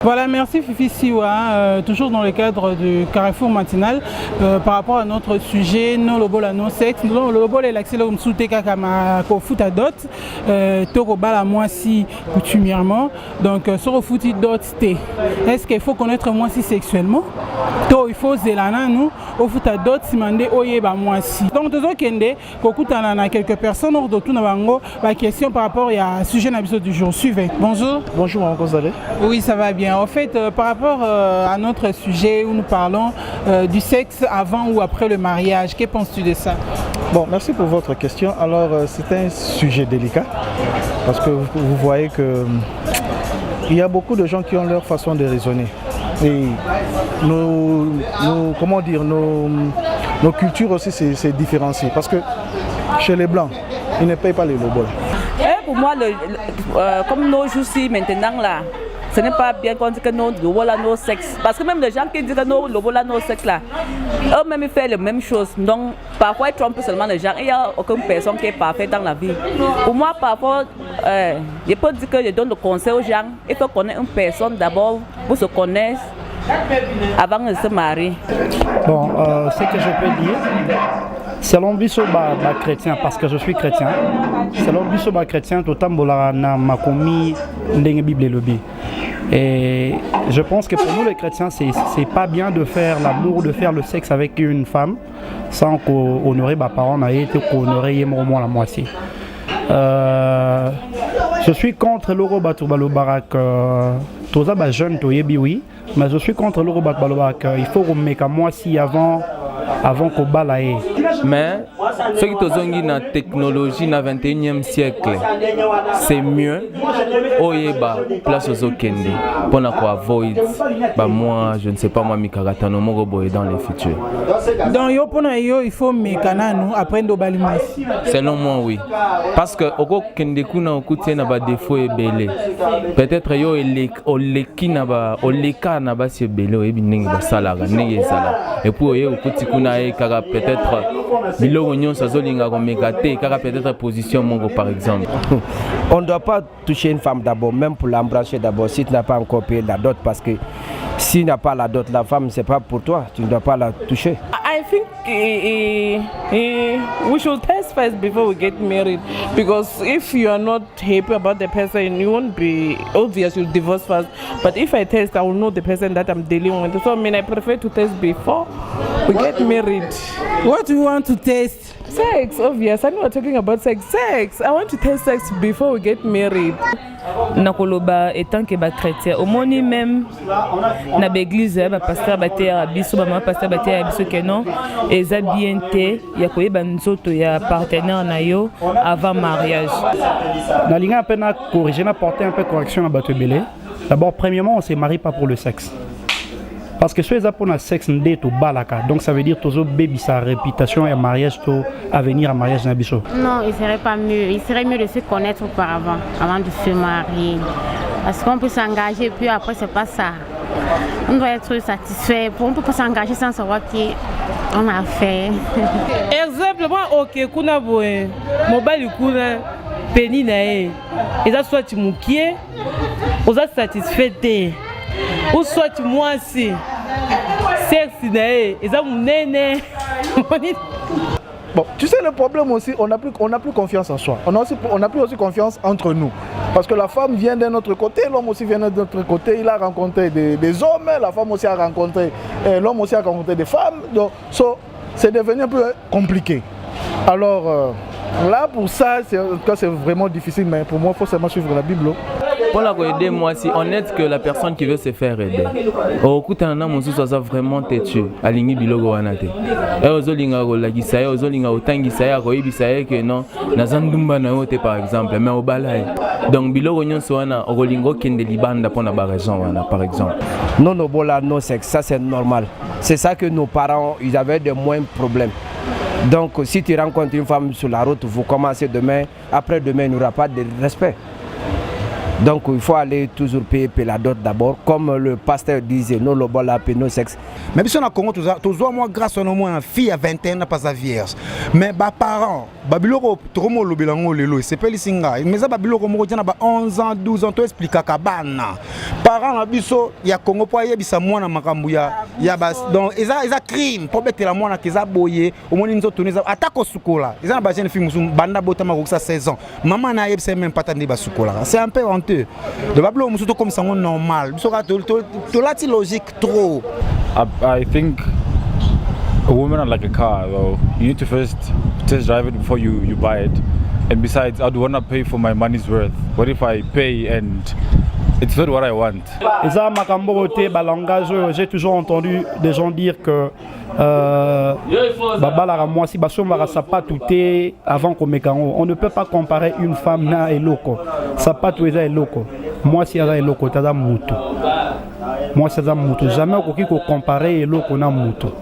Voilà, merci Fifi Siwa, toujours dans le cadre du Carrefour matinal, par rapport à notre sujet, non le bol à non sexe, non le bol est l'accès là où souté kakama foot à dot, toko bal à moi si coutumièrement, donc sur le foot dot t. Est-ce qu'il faut connaître moi si sexuellement? To il faut zélana nous au foot à dot si mandé oye ba moi si. Donc toujours kende kokutana na quelques personnes hors de tout na bango, la question par rapport à sujet n'habitude du jour. Suivez. Bonjour. Bonjour, comment vous allez? Oui, ça va bien. En fait, par rapport à notre sujet où nous parlons du sexe avant ou après le mariage, que penses-tu de ça? Bon, merci pour votre question. Alors, c'est un sujet délicat parce que vous voyez que il y a beaucoup de gens qui ont leur façon de raisonner. Et comment dire, nos cultures aussi c'est différencié parce que chez les Blancs, ils ne payent pas les loboles. Pour moi, comme nos jours-ci maintenant là, ce n'est pas bien qu'on dit que nos lobola nos sexes. Parce que même les gens qui disent que nos lobola nos sexes là, eux-mêmes ils font les mêmes choses. Donc parfois ils trompent seulement les gens. Il n'y a aucune personne qui est parfaite dans la vie. Pour moi, parfois, je peux dire que je donne le conseil aux gens. Il faut connaître une personne d'abord pour se connaître avant de se marier. Bon, ce que je peux dire, selon biso chrétien, parce que je suis chrétien, selon biso chrétien, tout le na makomi ndenge Bible lobi. Et je pense que pour nous les chrétiens, c'est pas bien de faire l'amour, de faire le sexe avec une femme sans qu'honorer ma parent, qu'honorer au moins la moitié. Je suis contre l'euro batubalo barak, tous les jeunes toyebi oui, mais je suis contre l'euro batubalo barak. Il faut remettre à moitié avant qu'on balaye. Mais ce qui est dans la technologie dans le 21e siècle, c'est mieux. Oyeba place aux Okende pour avoid moi je ne sais pas moi mikarata no moroboy dans les futurs. Donc yo pona yo il faut mekana nous après ndo balimas. Selon moi oui. Parce que oko kende kuna okutie na ba défaut ebele. Peut-être yo oleki na ba oleka na ba si ebele oyebi ndenge ba salaga ndenge sala. Et pour yo okuti kuna e kaka peut-être biloko nyonso azolinga ko mekate kaka peut-être position mongo par exemple. On ne doit pas toucher une femme d'abord, même pour l'embrasser d'abord, si tu n'as pas encore payé la dot, parce que si tu n'as pas la dot, la femme, c'est pas pour toi, tu ne dois pas la toucher. I think we should test first before we get married, because if you are not happy about the person, you won't be obvious, you'll divorce first. But if I test, I will know the person that I'm dealing with. So I mean, I prefer to test before we get married. What do you want to taste? Sex, obvious. I know we're talking about sex. Sex. I want to taste sex before we get married. Nakoloba étant que ba chrétien au moni même na l'église ba pasteur ba terre biso ba pasteur ba terre biso que non eza bien te ya koyeba nzoto ya partenaire na yo avant mariage. Na linga pena corriger na porter un peu correction à bato belé. D'abord premièrement on se marie pas pour le sexe. Parce que si pour le sexe, balaka, donc ça veut dire que baby sa réputation et mariage à venir à mariage nabiso. Non, il serait pas mieux. Il serait mieux de se connaître auparavant, avant de se marier. Parce qu'on peut s'engager, puis après c'est pas ça. On doit être satisfait. On peut pas s'engager sans savoir qu'on a fait. Exemple, moi, ok, kuna boé, mobile kuna peni nae. Et ça soit tu moukié, ou ça satisfait. Ou soit moi aussi, sexe et ça Bon, tu sais le problème aussi, on n'a plus confiance en soi. On n'a plus aussi confiance entre nous. Parce que la femme vient d'un autre côté, l'homme aussi vient d'un autre côté. Il a rencontré des hommes, la femme aussi a rencontré, l'homme aussi a rencontré des femmes. Donc, c'est devenu un peu compliqué. Alors là, pour ça, c'est vraiment difficile, mais pour moi, il faut seulement suivre la Bible. Pour la aider, moi, si on aide que la personne qui veut se faire aider. Au coup, tu as un vraiment têtu. Aligné bilogo wanate. Et aux olinga la gisaya, aux olinga autangi saya, koibi saya que non, nazandumba na yote par exemple, mais au balai. Donc bilogo nyon soana, olingo kende libanda pour na raison wana par exemple. Non, no bola, no sexe, ça c'est normal. C'est ça que nos parents, ils avaient de moins de problèmes. Donc si tu rencontres une femme sur la route, vous commencez demain, après-demain, il n'y aura pas de respect. Donc il faut aller toujours payer la dot d'abord, comme le pasteur disait, non le bol nos sexe. Mais si on a Congo, tous moi grâce à une fille à 21 ans pas sa vierge. Mais bah parents, babiloko tromo lobelango lelo, c'est pas les singa. Mais ça babiloko mo jana ba 11 ans, 12 ans to expliquer kabana. Parents na biso ya Congo po yebisa mwana makambu ya bas donc eza crime pour betela mwana kiza boye au moins nzo toniza atako sukola. Eza na ba jeune fille musu banda botama ko 16 ans. Maman na yebisa même pas tande ba sukola. C'est un peu honteux. De bablo musu to comme ça normal. Biso ka to lati logique trop. I think a woman are like a car though. You need to first test drive it before you buy it. And besides, I'd want to pay for my money's worth. What if I pay and it's not what I want? Et ça, j'ai toujours entendu des gens dire que on ne peut pas comparer une femme na et loco. Sapato est loco. Moi si est loco, t'as muto. Moi c'est muto. Jamais on peut comparer loco na muto.